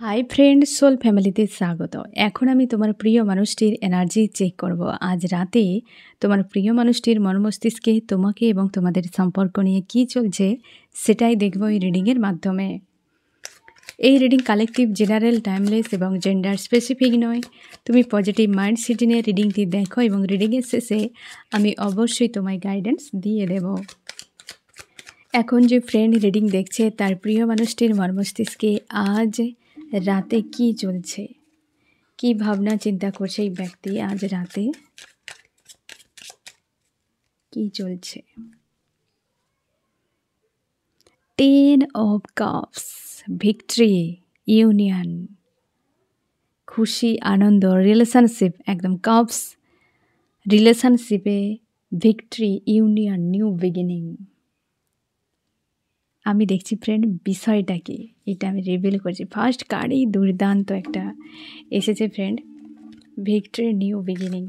Hi friend, soul ফ্যামিলিতে স্বাগত। এখন আমি তোমার প্রিয় মানুষটির এনার্জি চেক করব। আজ রাতে তোমার প্রিয় মানুষটির মস্তিষ্কে তোমাকে এবং তোমাদের সম্পর্ক নিয়ে কী চলছে সেটাই দেখব এই রিডিংয়ের মাধ্যমে। এই রিডিং কালেকটিভ, জেনারেল, টাইমলেস এবং জেন্ডার স্পেসিফিক নয়। তুমি পজিটিভ মাইন্ডসেট নিয়ে রিডিংটি দেখো এবং রিডিংয়ের শেষে আমি অবশ্যই তোমায় গাইডেন্স দিয়ে দেব। এখন যে ফ্রেন্ড রিডিং দেখছে তার প্রিয় মানুষটির মস্তিষ্কে আজ রাতে কি চলছে, কি ভাবনা চিন্তা করছে এই ব্যক্তি, আজ রাতে কি চলছে। 10 অফ কাপস, ভিক্টরি, ইউনিয়ন, খুশি, আনন্দ, রিলেশনশিপ, একদম কাপস, রিলেশনশিপে ভিক্টরি, ইউনিয়ন, নিউ বিগিনিং। আমি দেখছি ফ্রেন্ড বিষয়টা কি, এটা আমি রিভিল করছি। ফার্স্ট কার্ডই দুর্দান্ত একটা এসেছে ফ্রেন্ড, ভিক্টরি, নিউ বিগিনিং।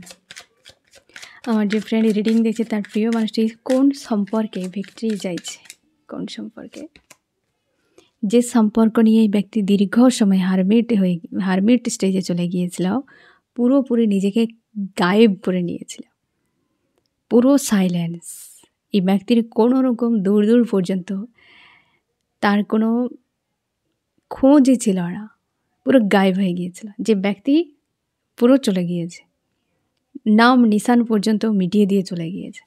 আমার যে ফ্রেন্ড রিডিং দেখছে তার প্রিয় মানুষটি কোন সম্পর্কে ভিক্টরি চাইছে, কোন সম্পর্কে, যে সম্পর্ক নিয়ে এই ব্যক্তি দীর্ঘ সময় হারমিট স্টেজে চলে গিয়েছিল, পুরোপুরি নিজেকে গায়েব করে নিয়েছিল, পুরো সাইলেন্স। এই ব্যক্তির কোনো রকম দূর দূর পর্যন্ত তার কোনো খোঁজই ছিল না, পুরো গায়েব হয়ে গিয়েছিল। যে ব্যক্তি পুরো চলে গিয়েছে, নাম নিশান পর্যন্ত মিটিয়ে দিয়ে চলে গিয়েছে,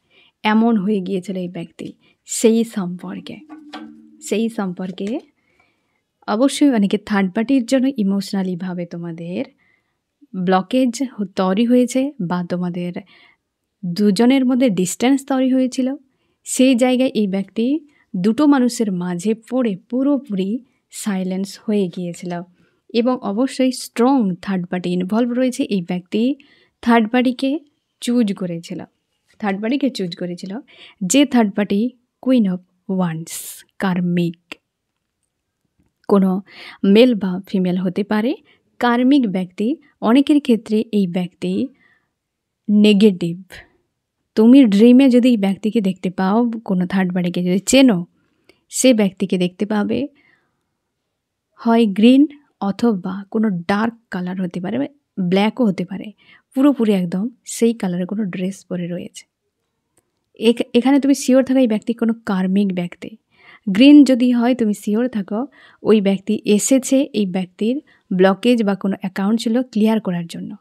এমন হয়ে গিয়েছিল এই ব্যক্তি। সেই সম্পর্কে অবশ্যই অনেকে থার্ড পার্টির জন্য ইমোশনালিভাবে তোমাদের ব্লকেজ তৈরি হয়েছে বা তোমাদের দুজনের মধ্যে ডিস্টেন্স তৈরি হয়েছিল। সেই জায়গায় এই ব্যক্তি দুটো মানুষের মাঝে পড়ে পুরোপুরি সাইলেন্স হয়ে গিয়েছিল এবং অবশ্যই স্ট্রং থার্ড পার্টি ইনভলভ রয়েছে। এই ব্যক্তি থার্ড পার্টিকে চুজ করেছিল, যে third party queen of wands, karmic, কোনো মেল বা ফিমেল হতে পারে। কার্মিক ব্যক্তি, অনেকের ক্ষেত্রে এই ব্যক্তি নেগেটিভ। তুমি ড্রিমে যদি এই ব্যক্তিকে দেখতে পাও, কোনো থার্ড পার্টিকে যদি চেনো, সে ব্যক্তিকে দেখতে পাবে হয় গ্রিন অথবা কোনো ডার্ক কালার হতে পারে, ব্ল্যাকও হতে পারে, পুরোপুরি একদম সেই কালারের কোনো ড্রেস পরে রয়েছে। এখানে তুমি শিওর থাকো এই ব্যক্তি কোনো কার্মিক ব্যক্তি। গ্রিন যদি হয় তুমি শিওর থাকো ওই ব্যক্তি এসেছে এই ব্যক্তির ব্লকেজ বা কোনো অ্যাকাউন্ট ছিল ক্লিয়ার করার জন্য।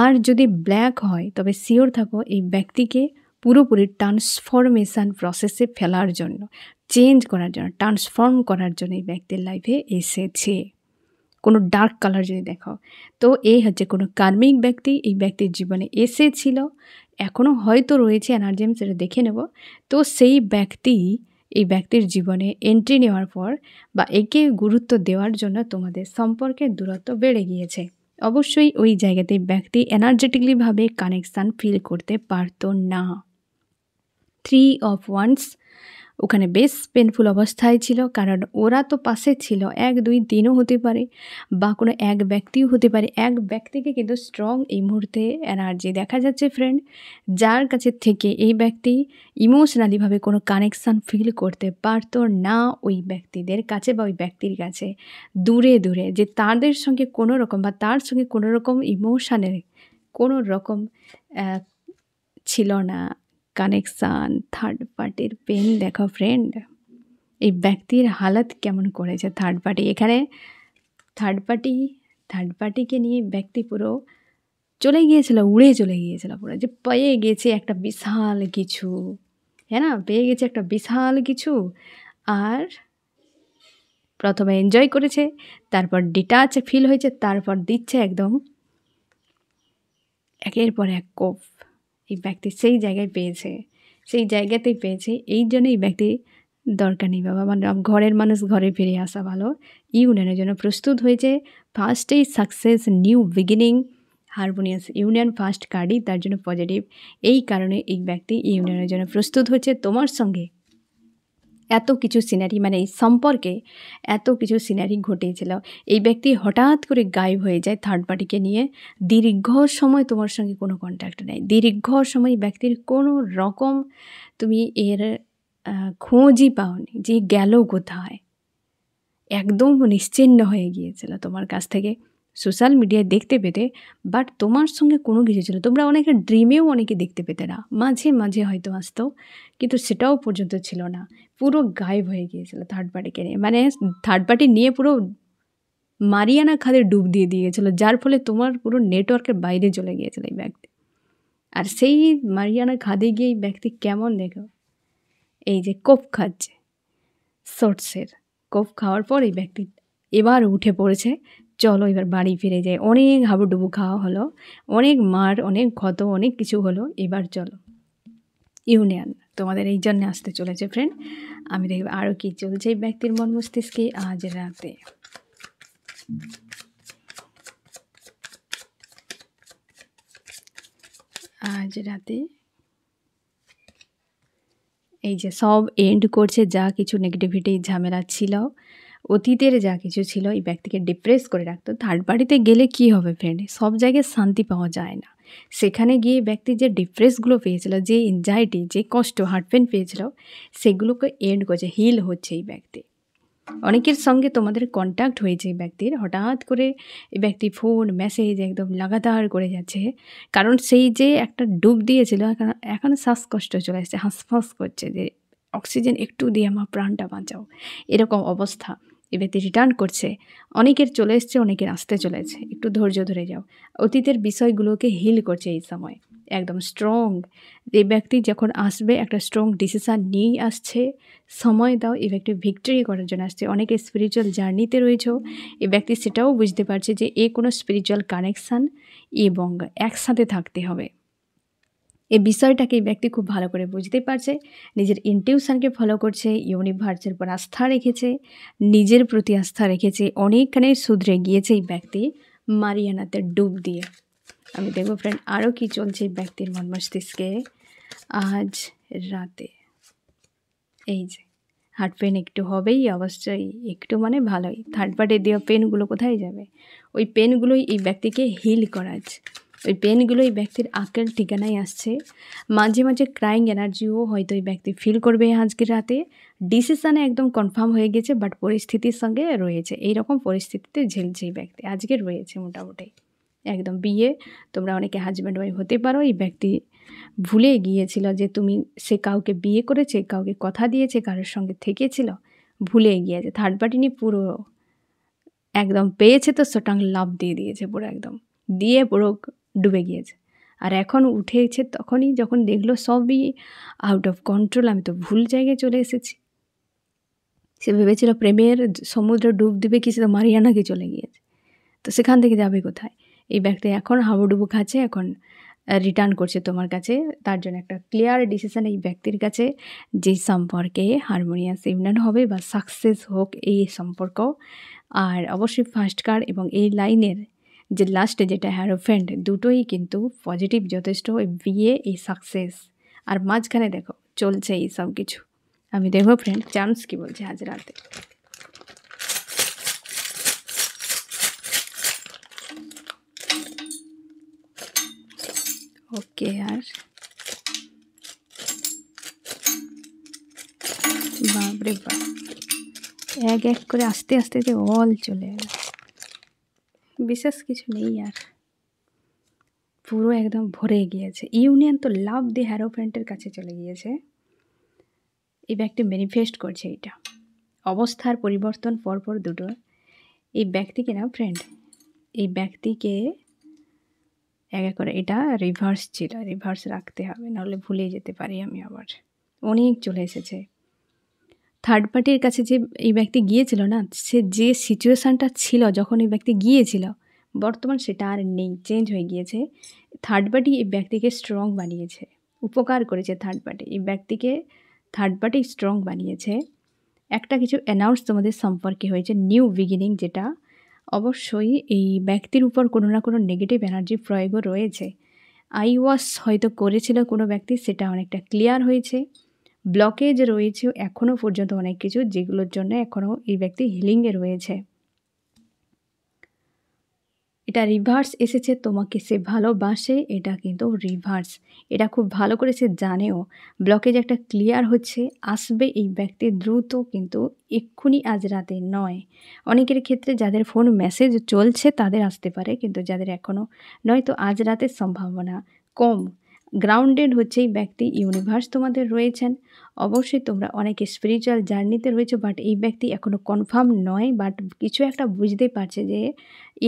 আর যদি ব্ল্যাক হয় তবে শিওর থাকো এই ব্যক্তিকে পুরোপুরি ট্রান্সফরমেশান প্রসেসে ফেলার জন্য, চেঞ্জ করার জন্য, ট্রান্সফর্ম করার জন্য এই ব্যক্তির লাইফে এসেছে। কোনো ডার্ক কালার যদি দেখো তো এই হচ্ছে কোনো কার্মিক ব্যক্তি এই ব্যক্তির জীবনে এসেছিল, এখনও হয়তো রয়েছে, এনার্জি আমি সেটা দেখে নেব। তো সেই ব্যক্তি এই ব্যক্তির জীবনে এন্ট্রি নেওয়ার পর বা একে গুরুত্ব দেওয়ার জন্য তোমাদের সম্পর্কের দূরত্ব বেড়ে গিয়েছে। অবশ্যই ওই জায়গাতে ব্যক্তি এনার্জেটিকলিভাবে কানেকশান ফিল করতে পারতো না। 3 অফ ওয়ান্স ওখানে বেশ পেনফুল অবস্থায় ছিল, কারণ ওরা তো পাশে ছিল, 1, 2, 3ও হতে পারে বা কোনো এক ব্যক্তিও হতে পারে। এক ব্যক্তিকে কিন্তু স্ট্রং এই মুহূর্তে এনার্জি দেখা যাচ্ছে ফ্রেন্ড, যার কাছে থেকে এই ব্যক্তি ইমোশনালিভাবে কোনো কানেকশান ফিল করতে পারতো না ওই ব্যক্তিদের কাছে বা ওই ব্যক্তির কাছে। দূরে দূরে যে তাদের সঙ্গে কোনো রকম বা তার সঙ্গে কোনো রকম ইমোশানের কোনো রকম ছিল না কানেকশান। থার্ড পার্টির পেন দেখো ফ্রেন্ড, এই ব্যক্তির হালত কেমন করেছে থার্ড পার্টি। এখানে থার্ড পার্টিকে নিয়ে ব্যক্তি পুরো চলে গিয়েছিল, উড়ে চলে গিয়েছিল পুরো, যে পেয়ে গেছে একটা বিশাল কিছু, হ্যাঁ না, পেয়ে গেছে একটা বিশাল কিছু। আর প্রথমে এনজয় করেছে, তারপর ডিটাচ ফিল হয়েছে, তারপর দিচ্ছে একদম একের পর এক কোপ। এই ব্যক্তি সেই জায়গাতেই পেয়েছে। এই জন্য এই ব্যক্তি দরকার নেই বাবা, মানে ঘরের মানুষ ঘরে ফিরে আসা ভালো, ইউনিয়নের জন্য প্রস্তুত হয়েছে। ফার্স্টেই success, new beginning, harmonious union first কার্ডই তার জন্য পজিটিভ। এই কারণে এই ব্যক্তি ইউনিয়নের জন্য প্রস্তুত হয়েছে। তোমার সঙ্গে এত কিছু সিনারি, মানে এই সম্পর্কে এত কিছু সিনারি ঘটেছিল, এই ব্যক্তি হঠাৎ করে গায়েব হয়ে যায় থার্ড পার্টিকে নিয়ে। দীর্ঘ সময় তোমার সঙ্গে কোনো কন্ট্যাক্ট নেই, দীর্ঘ সময় ব্যক্তির কোনো রকম তুমি এর খোঁজই পাওনি যে গেল কোথায়। একদম নিশ্চিহ্ন হয়ে গিয়েছিল তোমার কাছ থেকে সোশ্যাল মিডিয়ায় দেখতে পেতে, বাট তোমার সঙ্গে কোনো কিছু ছিল, তোমরা অনেকে ড্রিমেও অনেকে দেখতে পেতে না, মাঝে মাঝে হয়তো আসতো, কিন্তু সেটাও পর্যন্ত ছিল না, পুরো গায়েব হয়ে গিয়েছিল থার্ড পার্টিকে নিয়ে, মানে থার্ড পার্টি নিয়ে পুরো মারিয়ানা খাদে ডুব দিয়ে দিয়েছিল, যার ফলে তোমার পুরো নেটওয়ার্কের বাইরে চলে গিয়েছিল এই ব্যক্তি। আর সেই মারিয়ানা খাদে গিয়ে এই ব্যক্তি কেমন দেখো, এই যে কোপ খাচ্ছে শর্টসের, কোপ খাওয়ার পর এই ব্যক্তি এবার উঠে পড়েছে, চলো এবার বাড়ি ফিরে যাই, অনেক হাবুডুবু খাওয়া হলো, অনেক মার, অনেক ক্ষত, অনেক কিছু হলো, এবার চলো ইউনিয়ন তোমাদের এই জন্যে আসতে চলেছে ফ্রেন্ড। আমি দেখব আরও কি চলছে এই ব্যক্তির মন মস্তিষ্কে আজ রাতে। আজ রাতে এই যে সব এন্ড করছে, যা কিছু নেগেটিভিটি ঝামেলা ছিল, অতীতের যা কিছু ছিল, এই ব্যক্তিকে ডিপ্রেস করে রাখতো। থার্ড পার্টিতে গেলে কি হবে ফ্রেন্ড, সব জায়গায় শান্তি পাওয়া যায় না, সেখানে গিয়ে ব্যক্তি যে ডিপ্রেসগুলো পেয়েছিল, যে এনজাইটি, যে কষ্ট, হার্ট পেন পেয়েছিল, সেগুলোকে এন্ড করছে, হিল হচ্ছে এই ব্যক্তি। অনেকের সঙ্গে তোমাদের কন্ট্যাক্ট হয়েছে এই ব্যক্তির, হঠাৎ করে এই ব্যক্তি ফোন মেসেজ একদম লাগাতার করে যাচ্ছে, কারণ সেই যে একটা ডুব দিয়েছিল, এখন শ্বাসকষ্ট চলে আসছে, হাঁসফাঁস করছে যে অক্সিজেন একটু দিয়ে আমার প্রাণটা বাঁচাও, এরকম অবস্থা। এই ব্যক্তি রিটার্ন করছে, অনেকের চলে এসছে, অনেকের আসতে চলেছে, একটু ধৈর্য ধরে যাও। অতীতের বিষয়গুলোকে হিল করছে এই সময়, একদম স্ট্রং। এই ব্যক্তি যখন আসবে একটা স্ট্রং ডিসিশান নিয়েই আসছে, সময় দাও, এই ব্যক্তি ভিক্টরি করার জন্য আসছে। অনেকে স্পিরিচুয়াল জার্নিতে রয়েছে, এই ব্যক্তি সেটাও বুঝতে পারছে যে এ কোনো স্পিরিচুয়াল কানেকশান এবং একসাথে থাকতে হবে, এই বিষয়টাকে এই ব্যক্তি খুব ভালো করে বুঝতে পারছে, নিজের ইনটিউশনকে ফলো করছে, ইউনিভার্সের উপর আস্থা রেখেছে, নিজের প্রতি আস্থা রেখেছে, অনেকখানি শুধরে গিয়েছে এই ব্যক্তি মারিয়ানাতে ডুব দিয়ে। আমি দেখবো ফ্রেন্ড আরও কি চলছে এই ব্যক্তির মন মস্তিষ্কে আজ রাতে। এই যে হার্ট পেন একটু হবেই অবশ্যই, একটু মানে ভালোই, থার্ড পার্টি দেওয়া পেনগুলো কোথায় যাবে, ওই পেনগুলোই এই ব্যক্তিকে হিল করাচ্ছে, ওই পেনগুলো এই ব্যক্তির আকেল ঠিকানায় আসছে। মাঝে মাঝে ক্রাইং এনার্জিও হয়তো এই ব্যক্তি ফিল করবে আজকের রাতে, ডিসিশানে একদম কনফার্ম হয়ে গেছে, বাট পরিস্থিতির সঙ্গে রয়েছে, এইরকম পরিস্থিতিতে ঝেলছে এই ব্যক্তি আজকে রয়েছে মোটামুটি একদম। বিয়ে, তোমরা অনেকে হাজব্যান্ড ওয়াইফ হতে পারো, এই ব্যক্তি ভুলে গিয়েছিল যে তুমি, সে কাউকে বিয়ে করেছে, কাউকে কথা দিয়েছে, কারোর সঙ্গে থেকেছিল, ভুলে গিয়েছে। থার্ড পার্টি নিয়ে পুরো একদম পেয়েছে তো শটাং লাভ দিয়ে দিয়েছে, পুরো একদম দিয়ে পুরো ডুবে গিয়েছে। আর এখন উঠেছে তখনই যখন দেখলো সবই আউট অফ কন্ট্রোল, আমি তো ভুল জায়গায় চলে এসেছি। সে ভেবেছিল প্রেমের সমুদ্রে ডুব দিবে, কিছু তো মারিয়ানাকে চলে গিয়েছে, তো সেখান থেকে যাবে কোথায়। এই ব্যক্তি এখন হাবুডুবু খাচ্ছে, এখন রিটার্ন করছে তোমার কাছে, তার জন্য একটা ক্লিয়ার ডিসিশন এই ব্যক্তির কাছে, যে সম্পর্কে হারমোনিয়াস ইউনিয়ন হবে বা সাকসেস হোক এই সম্পর্ক। আর অবশ্যই ফার্স্ট কার্ড এবং এই লাইনের যে লাস্টে যেটা হ্যারোফেন্ট, দুটোই কিন্তু পজিটিভ যথেষ্ট, এই বিয়ে, এই সাকসেস, আর মাঝখানে দেখো চলছে এই সব কিছু। আমি দেখবো ফ্রেন্ড চান্স কি বলছে আজ রাতে। ওকে, আর বাপরে বাপ, এক এক করে আস্তে আস্তে যে অল চলে এলো, বিশেষ কিছু নেই আর, পুরো একদম ভরে গিয়েছে। ইউনিয়ন তো লাভ দিয়ে হ্যারোফ্যান্টের কাছে চলে গিয়েছে, এই ব্যক্তি ম্যানিফেস্ট করছে এটা, অবস্থার পরিবর্তন পরপর দুটো। এই ব্যক্তিকে না ফ্রেন্ড, এই ব্যক্তিকে এক এক করে, এটা রিভার্স ছিল, রিভার্স রাখতে হবে, নাহলে ভুলে যেতে পারি আমি আবার। অনেক চলে এসেছে থার্ড পার্টির কাছে, যে এই ব্যক্তি গিয়েছিল না, সে যে সিচুয়েশানটা ছিল যখন এই ব্যক্তি গিয়েছিল, বর্তমান সেটা আর নেই, চেঞ্জ হয়ে গিয়েছে। থার্ড পার্টি এই ব্যক্তিকে স্ট্রং বানিয়েছে, উপকার করেছে থার্ড পার্টি, এই ব্যক্তিকে থার্ড পার্টি স্ট্রং বানিয়েছে। একটা কিছু অ্যানাউন্স তোমাদের সম্পর্কে হয়েছে, নিউ বিগিনিং, যেটা অবশ্যই এই ব্যক্তির উপর কোনো না কোনো নেগেটিভ এনার্জি প্রয়োগও রয়েছে। আই ওয়াশ হয়তো করেছিল কোনো ব্যক্তি, সেটা অনেকটা ক্লিয়ার হয়েছে। ব্লকেজ রয়েছে এখনও পর্যন্ত অনেক কিছু, যেগুলোর জন্য এখনও এই ব্যক্তি হিলিংয়ে রয়েছে। এটা রিভার্স এসেছে, তোমাকে সে ভালোবাসে, এটা কিন্তু রিভার্স। এটা খুব ভালো করে সে জানেও। ব্লকেজ একটা ক্লিয়ার হচ্ছে, আসবে এই ব্যক্তি দ্রুত, কিন্তু এক্ষুনি আজ রাতে নয়। অনেকের ক্ষেত্রে যাদের ফোন মেসেজ চলছে তাদের আসতে পারে, কিন্তু যাদের এখনও নয়তো আজ রাতের সম্ভাবনা কম। গ্রাউন্ডেড হচ্ছে এই ব্যক্তি, ইউনিভার্স তোমাদের রয়েছেন। অবশ্যই তোমরা অনেকে স্পিরিচুয়াল জার্নিতে রয়েছে, বাট এই ব্যক্তি এখনও কনফার্ম নয়, বাট কিছু একটা বুঝতে পারছে যে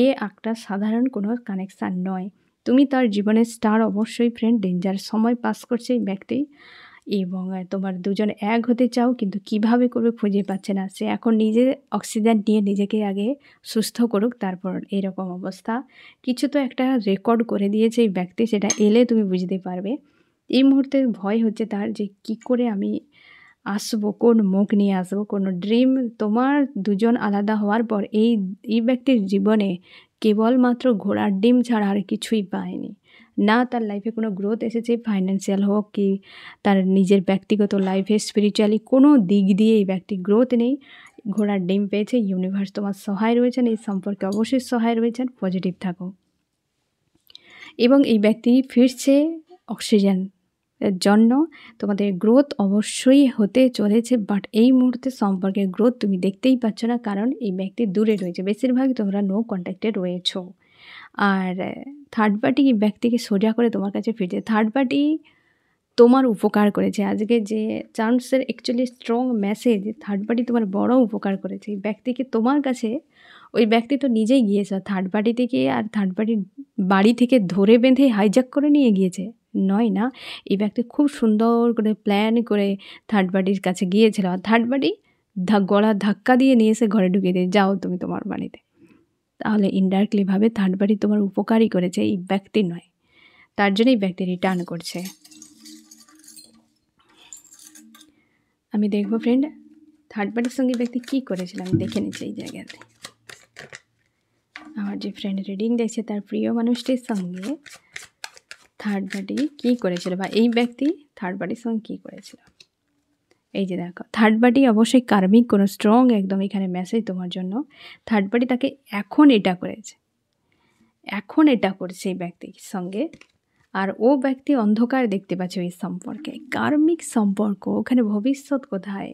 এ একটা সাধারণ কোনো কানেকশান নয়। তুমি তার জীবনের স্টার অবশ্যই ফ্রেন্ড। ডেঞ্জার সময় পাস করছে এই ব্যক্তি, এবং তোমার দুজন এক হতে চাও, কিন্তু কিভাবে করবে খুঁজে পাচ্ছে না। সে এখন নিজে অক্সিজেন নিয়ে নিজেকে আগে সুস্থ করুক, তারপর এরকম অবস্থা। কিছু তো একটা রেকর্ড করে দিয়েছে এই ব্যক্তি, সেটা এলে তুমি বুঝতে পারবে। এই মুহূর্তে ভয় হচ্ছে তার যে কি করে আমি আসবো, কোন মুখ নিয়ে আসবো, কোনো ড্রিম। তোমার দুজন আলাদা হওয়ার পর এই ব্যক্তির জীবনে কেবলমাত্র ঘোড়ার ডিম ছাড়া আর কিছুই পায়নি। না তার লাইফে কোনো গ্রোথ এসেছে, ফাইন্যান্সিয়াল হোক কি তার নিজের ব্যক্তিগত লাইফে, স্পিরিচুয়ালি কোনো দিক দিয়ে এই ব্যক্তি গ্রোথ নেই। ঘোড়ার ডিম পেয়েছে। ইউনিভার্স তোমার সহায় রয়েছেন, এই সম্পর্কে অবশ্যই সহায় রয়েছেন। পজিটিভ থাকো। এবং এই ব্যক্তি ফিরছে অক্সিজেন এর জন্য। তোমাদের গ্রোথ অবশ্যই হতে চলেছে, বাট এই মুহূর্তে সম্পর্কের গ্রোথ তুমি দেখতেই পাচ্ছ না, কারণ এই ব্যক্তি দূরে রয়েছে। বেশিরভাগই তোমরা নো কন্ট্যাক্টে রয়েছো। আর থার্ড পার্টি এই ব্যক্তিকে সোজা করে তোমার কাছে ফিরছে। থার্ড পার্টি তোমার উপকার করেছে। আজকে যে চান্সের actually strong message, third party তোমার বড় উপকার করেছে। এই ব্যক্তিকে তোমার কাছে, ওই ব্যক্তি তো নিজেই গিয়েছে থার্ড পার্টি থেকে, আর থার্ড পার্টির বাড়ি থেকে ধরে বেঁধে হাইজ্যাক করে নিয়ে গিয়েছে নয় না। এই ব্যক্তি খুব সুন্দর করে প্ল্যান করে থার্ড পার্টির কাছে গিয়েছিল, আর থার্ড পার্টি গলা ধাক্কা দিয়ে নিয়ে এসে ঘরে ঢুকিয়ে দিয়ে যাও তুমি তোমার বাড়িতে। তাহলে ইনডাইরেক্টলিভাবে থার্ড পার্টি তোমার উপকারই করেছে, এই ব্যক্তি নয়। তার জন্য এই ব্যক্তি রিটার্ন করছে। আমি দেখবো ফ্রেন্ড থার্ড পার্টির সঙ্গে ব্যক্তি কী করেছিল, আমি দেখে নিচ্ছি এই জায়গাতে। আমার যে ফ্রেন্ড রিডিং দেখছে তার প্রিয় মানুষটির সঙ্গে থার্ড পার্টি কী করেছিল, বা এই ব্যক্তি থার্ড পার্টির সঙ্গে কী করেছিল। এই যে দেখো, থার্ড পার্টি অবশ্যই কার্মিক কোনো স্ট্রং একদম এখানে মেসেজ তোমার জন্য। থার্ড পার্টি তাকে এখন এটা করেছে, এখন এটা করছে এই ব্যক্তির সঙ্গে। আর ও ব্যক্তি অন্ধকার দেখতে পাচ্ছে ওই সম্পর্কে, কার্মিক সম্পর্ক। ওখানে ভবিষ্যৎ কোথায়?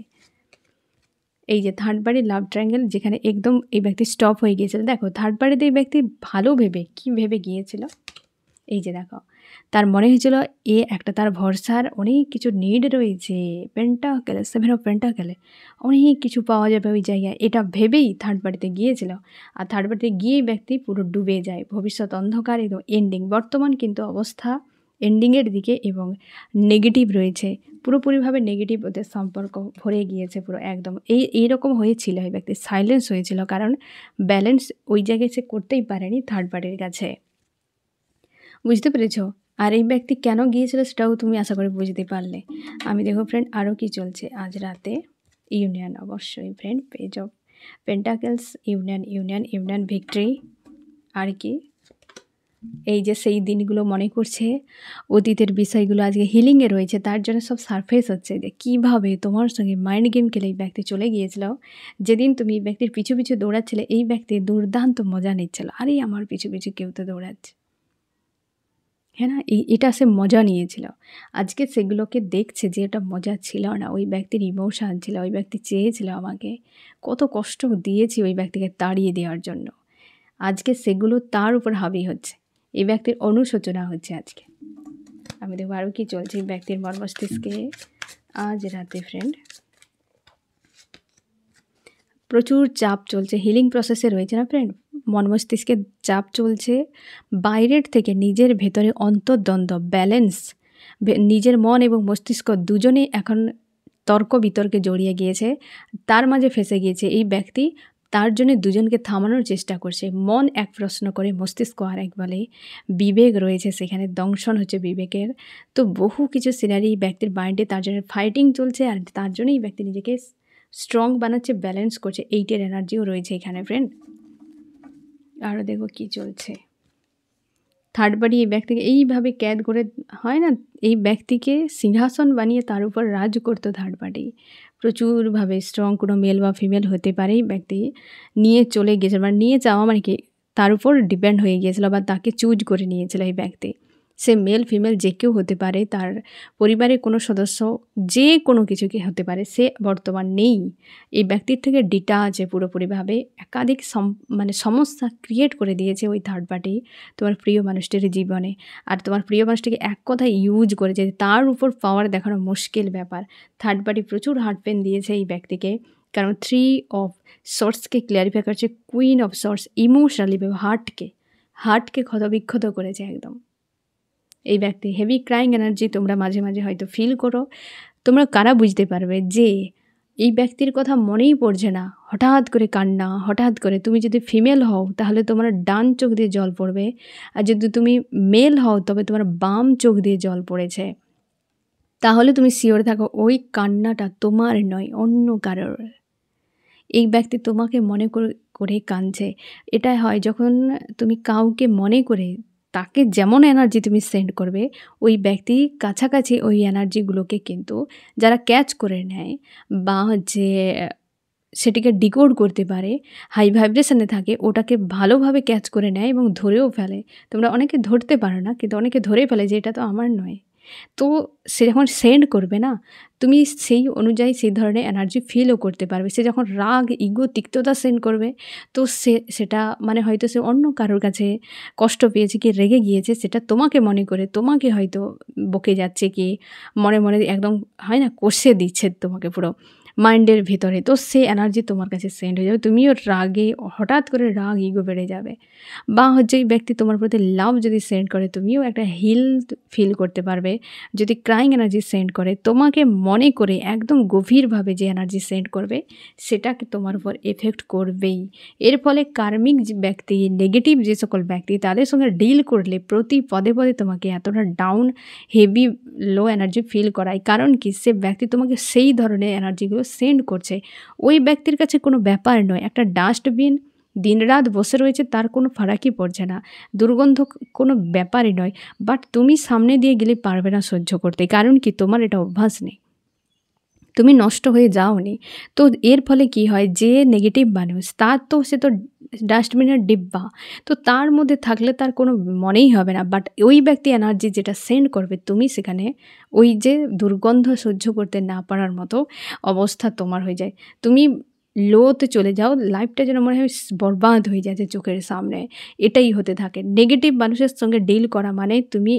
এই যে থার্ড পার্টি লাভ ট্রায়াঙ্গেল, যেখানে একদম এই ব্যক্তি স্টপ হয়ে গিয়েছিল। দেখো থার্ড পার্টিতে এই ব্যক্তি ভালো ভেবে কী ভেবে গিয়েছিল, এই যে দেখো তার মনে হয়েছিল এ একটা তার ভরসার অনেক কিছু নিড রয়েছে, পেন্টাকেলে, 7 অফ পেন্টাকেলে অনেক কিছু পাওয়া যাবে ওই জায়গায়, এটা ভেবেই থার্ড পার্টিতে গিয়েছিল। আর থার্ড পার্টিতে গিয়েই ব্যক্তি পুরো ডুবে যায়, ভবিষ্যৎ অন্ধকার, একদম এন্ডিং। বর্তমান কিন্তু অবস্থা এন্ডিংয়ের দিকে এবং নেগেটিভ রয়েছে, পুরোপুরিভাবে নেগেটিভ ওদের সম্পর্ক ভরে গিয়েছে পুরো একদম। এইরকম হয়েছিল, এই ব্যক্তি সাইলেন্স হয়েছিল, কারণ ব্যালেন্স ওই জায়গায় সে করতেই পারেনি থার্ড পার্টির কাছে। বুঝতে পেরেছো? আর এই ব্যক্তি কেন গিয়েছিল সেটাও তুমি আশা করি বুঝতে পারলে। আমি দেখো ফ্রেন্ড আরও কি চলছে আজ রাতে। ইউনিয়ন অবশ্যই friend, page of pentacles, union union union victory. আর কি, এই যে সেই দিনগুলো মনে করছে, অতীতের বিষয়গুলো আজকে হিলিংয়ে রয়েছে, তার জন্য সব সারফেস হচ্ছে যে কীভাবে তোমার সঙ্গে মাইন্ড গেম খেলে এই ব্যক্তি চলে গিয়েছিল। যেদিন তুমি এই ব্যক্তির পিছু পিছু দৌড়াচ্ছিলে, এই ব্যক্তি দুর্দান্ত মজা নিচ্ছিল, আরে আমার পিছু পিছু কেউ তো দৌড়াচ্ছে, হ্যাঁ না, এটা সে মজা নিয়েছিল। আজকে সেগুলোকে দেখছে যে এটা মজা ছিল না, ওই ব্যক্তির ইমোশান ছিল, ওই ব্যক্তি চেয়েছিল আমাকে, কত কষ্ট দিয়েছি ওই ব্যক্তিকে তাড়িয়ে দেওয়ার জন্য। আজকে সেগুলো তার উপর হাবি হচ্ছে, এই ব্যক্তির অনুশোচনা হচ্ছে আজকে। আমি দেখবো আরও কী চলছে এই ব্যক্তির মর্মস্তিষ্কে আজ রাতে ফ্রেন্ড। প্রচুর চাপ চলছে, হিলিং প্রসেসে রয়েছে না ফ্রেন্ড, মন মস্তিষ্কে চাপ চলছে। বাইরের থেকে নিজের ভেতরে অন্তর্দ্বন্দ্ব, ব্যালেন্স, নিজের মন এবং মস্তিষ্ক দুজনেই এখন তর্ক বিতর্কে জড়িয়ে গিয়েছে, তার মাঝে ফেঁসে গিয়েছে এই ব্যক্তি। তার জন্য দুজনকে থামানোর চেষ্টা করছে। মন এক প্রশ্ন করে, মস্তিষ্ক আর এক বলে, বিবেক রয়েছে সেখানে, দংশন হচ্ছে বিবেকের। তো বহু কিছু সিনারি ব্যক্তির মাইন্ডে, তার জন্য ফাইটিং চলছে, আর তার জন্যই ব্যক্তি নিজেকে স্ট্রং বানাচ্ছে, ব্যালেন্স করছে। 8-এর এনার্জিও রয়েছে এখানে ফ্রেন্ড। আরও দেখো কী চলছে। থার্ড পার্টি এই ব্যক্তিকে এইভাবে ক্যাদ করে, হয় না, এই ব্যক্তিকে সিংহাসন বানিয়ে তার উপর রাজ করতো থার্ড পার্টি। প্রচুরভাবে স্ট্রং কোনো মেল বা ফিমেল হতে পারে, এই ব্যক্তি নিয়ে চলে গেছে, মানে নিয়ে যাওয়া মানে কি তার উপর ডিপেন্ড হয়ে গিয়েছিল বা তাকে চুজ করে নিয়েছিল এই ব্যক্তি। সে মেল ফিমেল যে কেউ হতে পারে, তার পরিবারের কোনো সদস্য যে কোনো কিছুকে হতে পারে, সে বর্তমান নেই। এই ব্যক্তির থেকে ডিটাচ পুরোপুরিভাবে একাধিক সমস্যা ক্রিয়েট করে দিয়েছে ওই থার্ড পার্টি তোমার প্রিয় মানুষটির জীবনে। আর তোমার প্রিয় মানুষটিকে এক কথায় ইউজ করেছে, তার উপর পাওয়ার দেখানো মুশকিল ব্যাপার। থার্ড পার্টি প্রচুর হার্ট পেন দিয়েছে এই ব্যক্তিকে, কারণ 3 অফ সোর্সকে ক্ল্যারিফাই করছে কুইন অফ সোর্স, ইমোশনালি হার্টকে ক্ষতবিক্ষত করেছে একদম। এই ব্যক্তি হেভি ক্রাইং এনার্জি তোমরা মাঝে মাঝে হয়তো ফিল করো। তোমরা কারা বুঝতে পারবে যে এই ব্যক্তির কথা মনেই পড়ছে না, হঠাৎ করে কান্না, হঠাৎ করে। তুমি যদি ফিমেল হও তাহলে তোমার ডান চোখ দিয়ে জল পড়বে, আর যদি তুমি মেল হও তবে তোমার বাম চোখ দিয়ে জল পড়েছে। তাহলে তুমি শিওর থাকো ওই কান্নাটা তোমার নয়, অন্য কারোর। এই ব্যক্তি তোমাকে মনে করে কাঁদছে। এটা হয় যখন তুমি কাউকে মনে করে তাকে যেমন এনার্জি তুমি সেন্ড করবে, ওই ব্যক্তি কাছাকাছি ওই এনার্জিগুলোকে কিন্তু যারা ক্যাচ করে নেয় বা সেটিকে ডিকোড করতে পারে, হাই ভাইব্রেশনে থাকে, ওটাকে ভালোভাবে ক্যাচ করে নেয় এবং ধরেও ফেলে। তোমরা অনেকে ধরতে পারো না, কিন্তু অনেকে ধরে ফেলে যে এটা তো আমার নয়। তো সে যখন সেন্ড করবে না, তুমি সেই অনুযায়ী সেই ধরনের এনার্জি ফিলও করতে পারবে। সে যখন রাগ, ইগো, তিক্ততা সেন্ড করবে, তো সেটা হয়তো সে অন্য কারোর কাছে কষ্ট পেয়েছে কি রেগে গিয়েছে, সেটা তোমাকে মনে করে তোমাকে হয়তো বকে যাচ্ছে, কি মনে মনে একদম হয় না, কষে দিচ্ছে তোমাকে পুরো মাইন্ডের ভিতরে। তো সে এনার্জি তোমার কাছে সেন্ড হয়ে যাবে, তুমিও রাগে হঠাৎ করে রাগ, ইগো বেড়ে যাবে। বা এই ব্যক্তি তোমার প্রতি লাভ যদি সেন্ড করে, তুমিও একটা হিল ফিল করতে পারবে। যদি ক্রাইং এনার্জি সেন্ড করে, তোমাকে মনে করে একদম গভীরভাবে যে এনার্জি সেন্ড করবে, সেটাকে তোমার উপর এফেক্ট করবেই। এর ফলে কার্মিক যে ব্যক্তি, নেগেটিভ যে সকল ব্যক্তি, তাদের সঙ্গে ডিল করলে প্রতি পদে পদে তোমাকে এতটা down, heavy, low energy feel করায়। কারণ কি, সে ব্যক্তি তোমাকে সেই ধরনের এনার্জিগুলো সেন্ড করছে। ওই ব্যক্তির কাছে কোনো ব্যাপার নয়, একটা ডাস্টবিন দিনরাত বসে রয়েছে, তার কোনো ফারাকই পড়ছে না, দুর্গন্ধ কোনো ব্যাপারই নয়। বাট তুমি সামনে দিয়ে গেলে পারবে না সহ্য করতে, কারণ কি, তোমার এটা অভ্যাস নেই, তুমি নষ্ট হয়ে যাওনি। তো এর ফলে কি হয়, যে নেগেটিভ মানুষ, সে তো ডাস্টবিনের ডিব্বা, তো তার মধ্যে থাকলে তার কোনো মনেই হবে না। বাট ওই ব্যক্তি এনার্জি যেটা সেন্ড করবে, তুমি সেখানে ওই যে দুর্গন্ধ সহ্য করতে না পারার মতো অবস্থা তোমার হয়ে যায়। তুমি লোতে চলে যাও, লাইফটা যেন মনে হয় বরবাদ হয়ে যাচ্ছে চোখের সামনে। এটাই হতে থাকে। নেগেটিভ মানুষের সঙ্গে ডিল করা মানে তুমি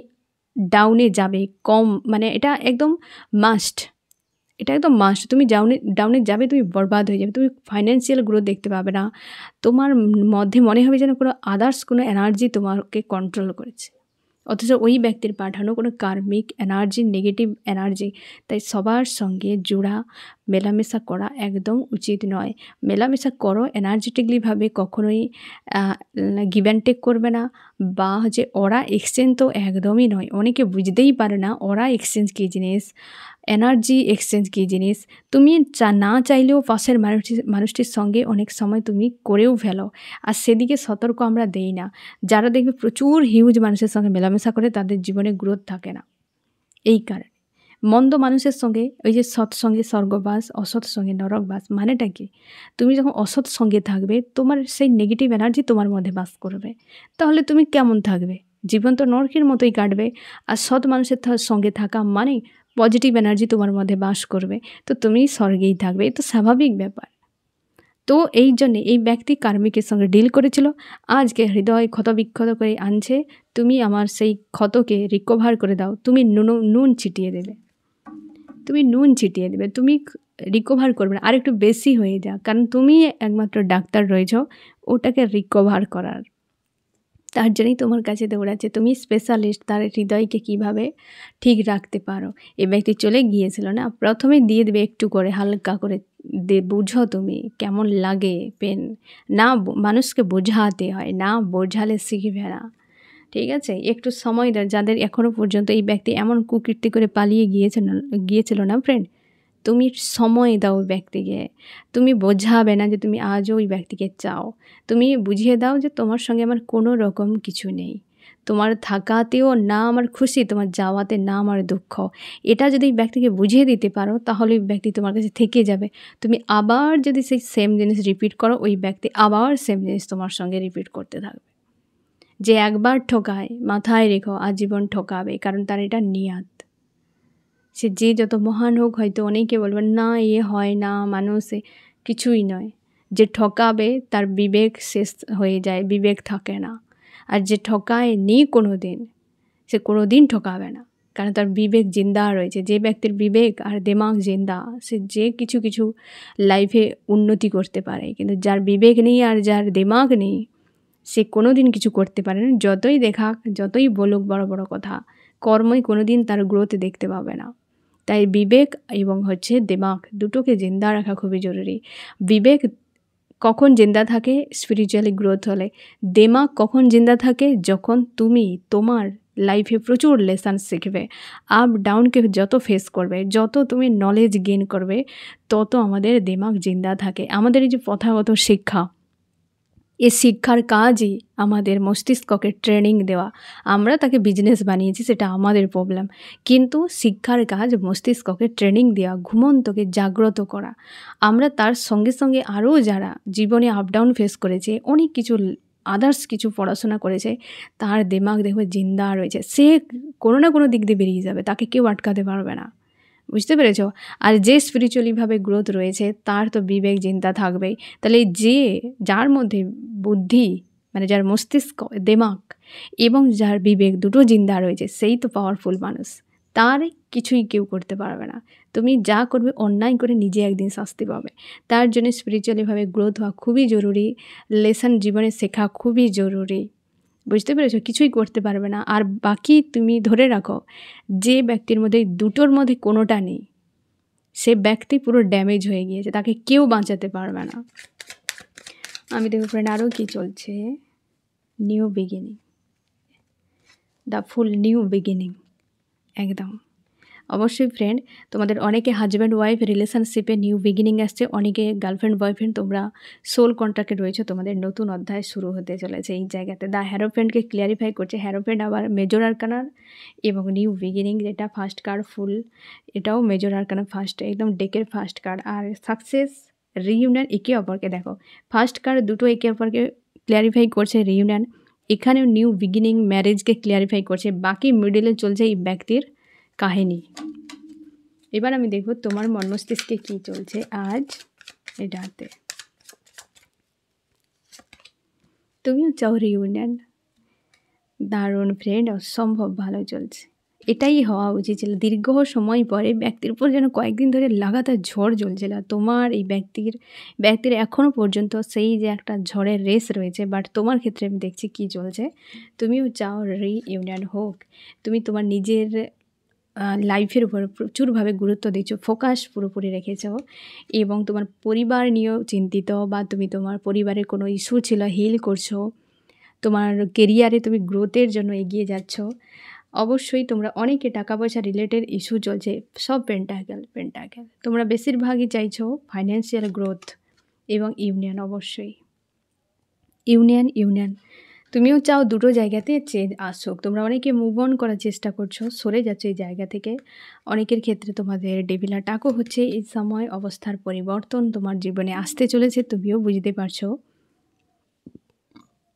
ডাউনে যাবে, কম, এটা একদম মাস্ট। তুমি ডাউনে যাবে, তুমি বরবাদ হয়ে যাবে, তুমি ফাইন্যান্সিয়াল গ্রোথ দেখতে পাবে না। তোমার মধ্যে মনে হবে যেন কোনো আদার্স কোনো এনার্জি তোমাকে কন্ট্রোল করেছে, অথচ ওই ব্যক্তির পাঠানো কোনো কার্মিক এনার্জি, নেগেটিভ এনার্জি। তাই সবার সঙ্গে জোড়া মেলামেশা করা একদম উচিত নয়। মেলামেশা করো এনার্জেটিকলিভাবে, কখনোই গিভ অ্যান্ড টেক করবে না। বা ওরা এক্সচেঞ্জ তো একদমই নয়। অনেকে বুঝতেই পারে না ওরা এক্সচেঞ্জ কী জিনিস, এনার্জি এক্সচেঞ্জ কী জিনিস। তুমি না চাইলেও পাশের মানুষটির সঙ্গে অনেক সময় তুমি করেও ফেলো, আর সেদিকে সতর্ক আমরা দেই না। যারা দেখবে প্রচুর হিউজ মানুষের সঙ্গে মেলামেশা করে, তাদের জীবনে গ্রোথ থাকে না। এই কারণে মন্দ মানুষের সঙ্গে, ওই যে সৎসঙ্গে স্বর্গবাস, অসৎ সঙ্গে নরকবাস, মানেটা কি, তুমি যখন অসৎ সঙ্গে থাকবে, তোমার সেই নেগেটিভ এনার্জি তোমার মধ্যে বাস করবে। তাহলে তুমি কেমন থাকবে? জীবন তো নরকের মতোই কাটবে। আর সৎ মানুষের সঙ্গে থাকা মানে পজিটিভ এনার্জি তোমার মধ্যে বাস করবে, তো তুমি স্বর্গেই থাকবে। এ তো স্বাভাবিক ব্যাপার। তো এই জন্যে এই ব্যক্তি কার্মিকের সঙ্গে ডিল করেছিল, আজকে হৃদয় ক্ষতবিক্ষত করে আনছে। তুমি আমার সেই ক্ষতকে রিকভার করে দাও। তুমি নুন ছিটিয়ে দেবে, তুমি রিকভার করবে না, আর একটু বেশি হয়ে যাক, কারণ তুমি একমাত্র ডাক্তার রয়েছ ওটাকে রিকভার করার। তার জন্যই তোমার কাছে দৌড়াচ্ছে, তুমি স্পেশালিস্ট, তার হৃদয়কে কিভাবে ঠিক রাখতে পারো। এই ব্যক্তি চলে গিয়েছিল না, প্রথমে দিয়ে দেবে একটু করে, হালকা করে বুঝো তুমি কেমন লাগে পেন। না, মানুষকে বোঝাতে হয়, না বোঝালে শিখবে না, ঠিক আছে? একটু সময় দেয়। যাদের এখনও পর্যন্ত এই ব্যক্তি এমন কুকীর্তি করে পালিয়ে গিয়েছিল না ফ্রেন্ড, তুমি সময় দাও ওই ব্যক্তিকে। তুমি বোঝাবে না যে তুমি আজও ওই ব্যক্তিকে চাও, তুমি বুঝিয়ে দাও যে তোমার সঙ্গে আমার কোনো রকম কিছু নেই, তোমার থাকাতেও না আমার খুশি, তোমার যাওয়াতে না আমার দুঃখ। এটা যদি ব্যক্তিকে বুঝিয়ে দিতে পারো তাহলে ওই ব্যক্তি তোমার কাছে থেকে যাবে। তুমি আবার যদি সেই সেম জিনিস রিপিট করো, ওই ব্যক্তি আবার সেম জিনিস তোমার সঙ্গে রিপিট করতে থাকবে। যে একবার ঠকায় মাথায় রেখো আজীবন ঠকাবে, কারণ তার এটা নিয়াত। সে যে যত মহান হোক, হয়তো অনেকে বলবেন না হয় না, মানুষে কিছুই নয়। যে ঠকাবে তার বিবেক শেষ হয়ে যায়, বিবেক থাকে না। আর যে ঠকায় নি কোনো দিন, সে কোনো দিন ঠকাবে না, কারণ তার বিবেক জিন্দা রয়েছে। যে ব্যক্তির বিবেক আর দিমাগ জিন্দা, সে যে কিছু লাইফে উন্নতি করতে পারে। কিন্তু যার বিবেক নেই আর যার দিমাগ নেই, সে কোনো দিন কিছু করতে পারে না। যতই দেখাক, যতই বলুক বড় বড় কথা, কর্মই কোনো দিন তার গ্রোথ দেখতে পাবে না। তাই বিবেক এবং দিমাগ দুটোকে জিন্দা রাখা খুবই জরুরি। বিবেক কখন জিন্দা থাকে? স্পিরিচুয়ালি গ্রোথ হলে। দিমাগ কখন জিন্দা থাকে? যখন তুমি তোমার লাইফে প্রচুর লেসন শিখবে। আপ ডাউনকে যত ফেস করবে, যত তুমি নলেজ গেইন করবে, তত আমাদের দিমাগ জিন্দা থাকে। আমাদের এই যে প্রথাগত শিক্ষা, এই শিক্ষার কাজই আমাদের মস্তিষ্ককে ট্রেনিং দেওয়া। আমরা তাকে বিজনেস বানিয়েছি, সেটা আমাদের প্রবলেম। কিন্তু শিক্ষার কাজ মস্তিষ্ককে ট্রেনিং দেওয়া, ঘুমন্তকে জাগ্রত করা। আমরা তার সঙ্গে সঙ্গে আরও যারা জীবনে আপ ডাউন ফেস করেছে, অনেক কিছু আদার্স কিছু পড়াশোনা করেছে, তার দিমাগ দেখবে জিন্দা রয়েছে। সে কোনো না কোনো দিক দিয়ে বেরিয়ে যাবে, তাকে কেউ আটকাতে পারবে না। বুঝতে পেরেছ? আর যে স্পিরিচুয়ালিভাবে গ্রোথ রয়েছে তার তো বিবেক চিন্তা থাকবেই। তাহলে যার মধ্যে বুদ্ধি, মানে যার মস্তিষ্ক, দিমাগ এবং যার বিবেক দুটো জিন্দা রয়েছে, সেই তো পাওয়ারফুল মানুষ। তার কিছুই কেউ করতে পারবে না। তুমি যা করবে অন্যায় করে নিজে একদিন শাস্তি পাবে। তার জন্য স্পিরিচুয়ালিভাবে গ্রোথ হওয়া খুবই জরুরি। লেসন জীবনে শেখা খুবই জরুরি। বুঝতে পেরেছ? কিছুই করতে পারবে না। আর বাকি তুমি ধরে রাখো, যে ব্যক্তির মধ্যে দুটোর মধ্যে কোনোটা নেই, সে ব্যক্তি পুরো ড্যামেজ হয়ে গিয়েছে, তাকে কেউ বাঁচাতে পারবে না। আমি দেখো ফ্রেন্ড, আরও কি চলছে, new beginning, the full new beginning, একদম। অবশ্যই ফ্রেন্ড, তোমাদের অনেকে হাজব্যান্ড ওয়াইফ রিলেশনশিপে নিউ বিগিনিং আসছে, অনেকে গার্লফ্রেন্ড বয়ফ্রেন্ড তোমরা সোল কন্ট্রাক্টে রয়েছে, তোমাদের নতুন অধ্যায় শুরু হতে চলেছে এই জায়গাতে। দ্য হ্যারোফ্রেন্ডকে ক্লিয়ারিফাই করছে। হ্যারোফ্রেন্ড আবার মেজর আরকানার এবং নিউ বিগিনিং, যেটা ফার্স্ট কার্ড ফুল, এটাও মেজর আরকানার ফার্স্ট, একদম ডেকের ফার্স্ট কার্ড। আর সাকসেস, রিইউনিয়ন, একে অপরকে দেখো, ফার্স্ট কার্ড দুটো একে অপরকে ক্লিয়ারিফাই করছে, রিইউনিয়ন। এখানেও নিউ বিগিনিং, ম্যারেজকে ক্লিয়ারিফাই করছে। বাকি মিডলে চলছে এই ব্যক্তির কাহিনী। এবার আমি দেখব তোমার মন মস্তিষ্কে কী চলছে আজ এটাতে। তুমিও চাও রিউনিয়ন? দারুণ ফ্রেন্ড, অসম্ভব ভালো চলছে। এটাই হওয়া উচিত ছিল। দীর্ঘ সময় পরে ব্যক্তির উপর যেন কয়েকদিন ধরে লাগাতার ঝড় চলছিল। তোমার এই ব্যক্তির এখনও পর্যন্ত সেই যে একটা ঝড়ের রেস রয়েছে, বাট তোমার ক্ষেত্রে আমি দেখছি কী চলছে। তুমিও চাও রিইউনিয়ন হোক। তুমি তোমার নিজের লাইফের উপর প্রচুরভাবে গুরুত্ব দিচ্ছ, ফোকাস পুরোপুরি রেখেছ, এবং তোমার পরিবার নিয়েও চিন্তিত, বা তুমি তোমার পরিবারের কোনো ইস্যু ছিল হিল করছো, তোমার কেরিয়ারে তুমি গ্রোথের জন্য এগিয়ে যাচ্ছ। অবশ্যই তোমরা অনেকে টাকা পয়সা রিলেটেড ইস্যু চলছে, সব পেন্টাকেল। তোমরা বেশিরভাগই চাইছো ফাইন্যান্সিয়াল গ্রোথ এবং ইউনিয়ন। অবশ্যই ইউনিয়ন তুমিও চাও দুটো জায়গাতে চেঞ্জ আসুক। তোমরা অনেকে মুভ অন করার চেষ্টা করছো, সরে যাচ্ছ এই জায়গা থেকে। অনেকের ক্ষেত্রে তোমাদের ডেভিল অ্যাটাকও হচ্ছে। এই সময় অবস্থার পরিবর্তন তোমার জীবনে আসতে চলেছে, তুমিও বুঝতে পারছো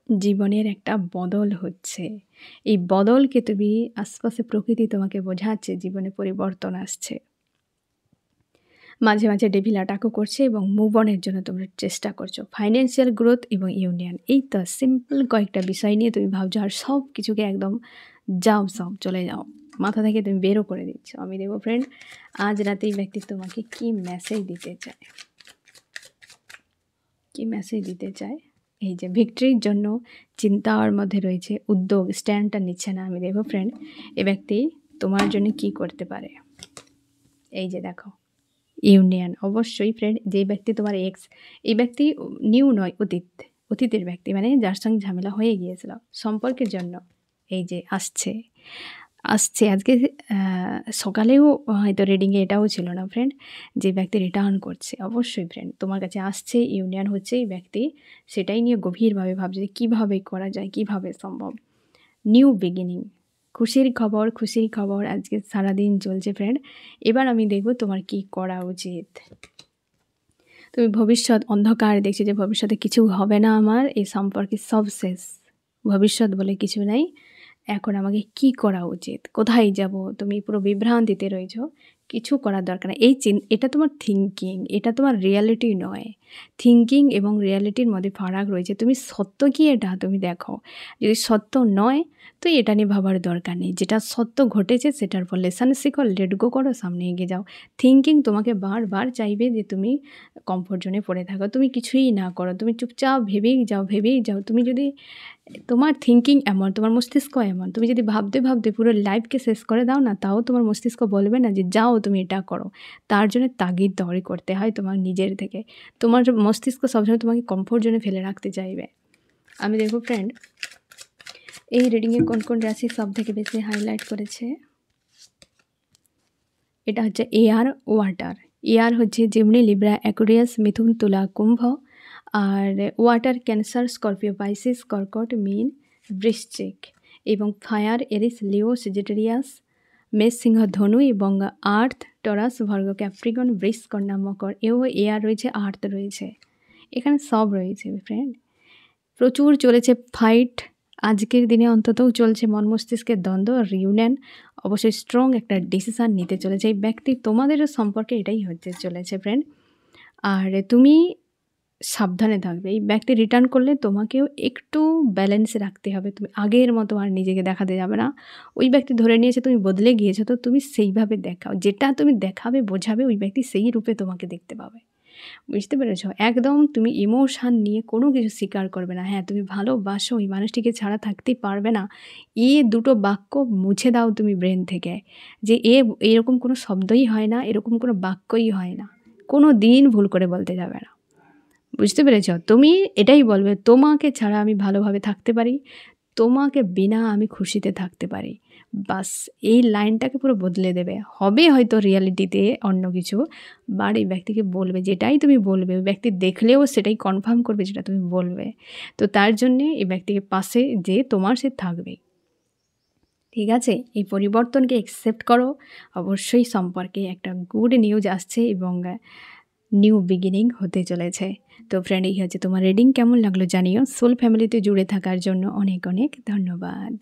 জীবনের একটা বদল হচ্ছে। এই বদলকে তুমি আশপাশে প্রকৃতি তোমাকে বোঝাচ্ছে জীবনে পরিবর্তন আসছে। মাঝে মাঝে ডেভিল অ্যাটাকও করছে এবং মুভ অনের জন্য তোমরা চেষ্টা করছো। ফাইন্যান্সিয়াল গ্রোথ এবং ইউনিয়ন, এই তো সিম্পল কয়েকটা বিষয় নিয়ে তুমি ভাবছো, আর সব কিছুকে একদম সব চলে যাও, মাথা থেকে তুমি বেরও করে দিচ্ছ। আমি দেখবো ফ্রেন্ড, আজ রাতেই ব্যক্তি তোমাকে কি মেসেজ দিতে চায়। এই যে ভিক্টরির জন্য চিন্তার মধ্যে রয়েছে, উদ্যোগ, স্ট্যান্ডটা নিচ্ছে না। আমি দেখবো ফ্রেন্ড, এ ব্যক্তি তোমার জন্য কি করতে পারে। এই যে দেখো ইউনিয়ন। অবশ্যই ফ্রেন্ড, যে ব্যক্তি তোমার এক্স, এই ব্যক্তি নিউ নয়, অতীতের ব্যক্তি, মানে যার সঙ্গে ঝামেলা হয়ে গিয়েছিল সম্পর্কের জন্য, এই যে আসছে আজকে সকালেও হয়তো রিডিংয়ে এটাও ছিল না ফ্রেন্ড, যে ব্যক্তি রিটার্ন করছে। অবশ্যই ফ্রেন্ড, তোমার কাছে আসছে, ইউনিয়ন হচ্ছে, এই ব্যক্তি সেটাই নিয়ে গভীরভাবে ভাবছে যে কীভাবে করা যায়, কীভাবে সম্ভব। নিউ বিগিনিং, খুশির খবর আজকে সারাদিন চলছে ফ্রেন্ড। এবার আমি দেখব তোমার কি করা উচিত। তুমি ভবিষ্যৎ অন্ধকার দেখছো যে ভবিষ্যতে কিছু হবে না, আমার এই সম্পর্কে সব শেষ, ভবিষ্যৎ বলে কিছু নাই, এখন আমাকে কি করা উচিত, কোথায় যাব, তুমি পুরো বিভ্রান্তিতে রয়েছো, কিছু করার দরকার নেই। এটা তোমার থিঙ্কিং, এটা তোমার রিয়ালিটি নয়। থিঙ্কিং এবং রিয়ালিটির মধ্যে ফারাক রয়েছে। তুমি সত্য কি এটা তুমি দেখো, যদি সত্য নয় তো এটা নিয়ে ভাবার দরকার নেই। যেটা সত্য ঘটেছে সেটার পর লেসন শিখো, লেট গো করো, সামনে এগিয়ে যাও। থিঙ্কিং তোমাকে বারবার চাইবে যে তুমি কমফোর্ট জোনে পড়ে থাকো, তুমি কিছুই না করো, তুমি চুপচাপ ভেবেই যাও। তুমি যদি তোমার থিঙ্কিং এমন, তোমার মস্তিষ্ক এমন, তুমি যদি ভাবতে ভাবতে পুরো লাইফকে শেষ করে দাও না, তাও তোমার মস্তিষ্ক বলবে না যে যাও তুমি এটা করো। তার জন্য তাগিদ দৌড়ি করতে হয় তোমার নিজের থেকে। তোমার মস্তিষ্ক সবসময় তোমাকে কমফোর্ট জোনে ফেলে রাখতে চাইবে। আমি দেখো ফ্রেন্ড, এই রিডিংয়ে কোন কোন রাশি সব থেকে বেশি হাইলাইট করেছে। এটা হচ্ছে এয়ার ওয়াটার। এয়ার হচ্ছে যেমনি লিব্রা, অ্যাকুরিয়াস, মিথুন, তুলা, কুম্ভ। আর ওয়াটার ক্যান্সার, স্করপিও, পাইসিস, কর্কট, মীন, বৃশ্চিক। এবং ফায়ার এরিস, লিও, সেজিটেরিয়াস, মেষ, সিংহ, ধনু। এবং আর্থ টরাস, ভর্গ, ক্যাপ্রিকন, বৃষ, কন্যা, মকর। এও এয়ার রয়েছে, আর্থ রয়েছে, এখানে সব রয়েছে ফ্রেন্ড। প্রচুর চলেছে ফাইট, আজকের দিনে অন্ততও চলছে মন মস্তিষ্কের দ্বন্দ্ব, রিউনিয়ন। অবশ্যই স্ট্রং একটা ডিসিশান নিতে চলেছে এই ব্যক্তি, তোমাদেরও সম্পর্কে এটাই হতে চলেছে ফ্রেন্ড। আর তুমি সাবধানে থাকবে, এই ব্যক্তি রিটার্ন করলে তোমাকেও একটু ব্যালেন্স রাখতে হবে। তুমি আগের মতো আর নিজেকে দেখাতে যাবে না। ওই ব্যক্তি ধরে নিয়েছে তুমি বদলে গিয়েছো, তো তুমি সেইভাবে দেখাও, যেটা তুমি দেখাবে বোঝাবে ওই ব্যক্তি সেই রূপে তোমাকে দেখতে পাবে। বুঝতে পেরেছ? একদম তুমি ইমোশান নিয়ে কোনো কিছু স্বীকার করবে না। হ্যাঁ, তুমি ভালোবাসো, ওই মানুষটিকে ছাড়া থাকতে পারবে না, এই দুটো বাক্য মুছে দাও তুমি ব্রেন থেকে, যে এরকম কোনো শব্দই হয় না, এরকম কোনো বাক্যই হয় না, কোনো দিন ভুল করে বলতে যাবে না। বুঝতে পেরেছ? তুমি এটাই বলবে, তোমাকে ছাড়া আমি ভালোভাবে থাকতে পারি, তোমাকে বিনা আমি খুশিতে থাকতে পারি। বাস এই লাইনটাকে পুরো বদলে দেবে। হবে হয়তো রিয়ালিটিতে অন্য কিছু, বাট এই ব্যক্তিকে বলবে, যেটাই তুমি বলবে ওই ব্যক্তি দেখলেও সেটাই কনফার্ম করবে যেটা তুমি বলবে। তো তার জন্যে এই ব্যক্তিকে পাশে যে তোমার সে থাকবে। ঠিক আছে, এই পরিবর্তনকে অ্যাকসেপ্ট করো। অবশ্যই সম্পর্কে একটা গুড নিউজ আসছে এবং নিউ বিগিনিং হতে চলেছে। তো ফ্রেন্ড, এই হচ্ছে তোমার রিডিং। কেমন লাগলো জানিও। সোল ফ্যামিলিতে জুড়ে থাকার জন্য অনেক অনেক ধন্যবাদ।